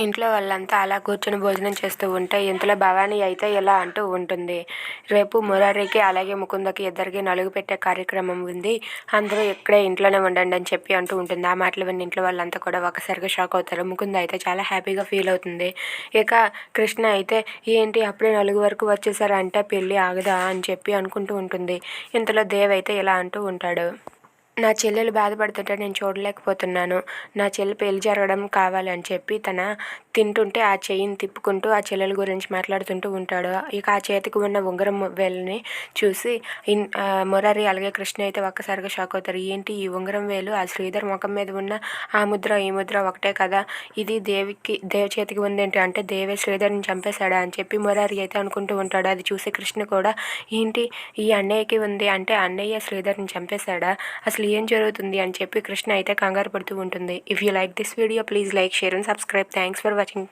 ఇంట్లో వాళ్ళంతా అలా కూర్చొని భోజనం చేస్తూ ఉంటే ఇంతలో భవాని అయితే ఇలా అంటూ ఉంటుంది. రేపు మురారికి అలాగే ముకుందకి ఇద్దరికి నలుగు పెట్టే కార్యక్రమం ఉంది. అందరూ ఇక్కడే ఇంట్లోనే ఉండండి అని చెప్పి అంటూ ఉంటుంది. ఆ మాటలు విన్న ఇంట్లో వాళ్ళంతా కూడా ఒకసారిగా షాక్ అవుతారు. ముకుంద అయితే చాలా హ్యాపీగా ఫీల్ అవుతుంది. ఇక కృష్ణ అయితే ఏంటి అప్పుడే నలుగు వరకు వచ్చేసారా అంటే పెళ్ళి ఆగదా అని చెప్పి అనుకుంటూ ఉంటుంది. ఇంతలో దేవ్ అయితే ఇలా అంటూ ఉంటాడు. నా చెల్లెలు బాధపడుతుంటే నేను చూడలేకపోతున్నాను. నా చెల్లి పెళ్లి జరగడం కావాలి అని చెప్పి తింటుంటే ఆ చెయ్యిని తిప్పుకుంటూ ఆ చెల్లెల గురించి మాట్లాడుతుంటూ ఉంటాడు. ఇక ఆ చేతికి ఉన్న ఉంగరం వేలుని చూసి మురారి అలాగే కృష్ణ అయితే ఒక్కసారిగా షాక్ అవుతారు. ఏంటి ఈ ఉంగరం వేలు ఆ శ్రీధర్ ముఖం మీద ఉన్న ఆ ముద్ర ఈ ముద్ర ఒకటే కదా, ఇది దేవి చేతికి ఉందేంటి అంటే దేవే శ్రీధర్ని చంపేశాడా అని చెప్పి మురారి అయితే అనుకుంటూ ఉంటాడు. అది చూసి కృష్ణ కూడా ఏంటి ఈ అన్నయ్యకి ఉంది అంటే అన్నయ్య శ్రీధర్ని చంపేశాడా, అసలు ఏం జరుగుతుంది అని చెప్పి కృష్ణ అయితే కంగారు పడుతూ ఉంటుంది. If you like this video please like, share and subscribe. Thanks for watching.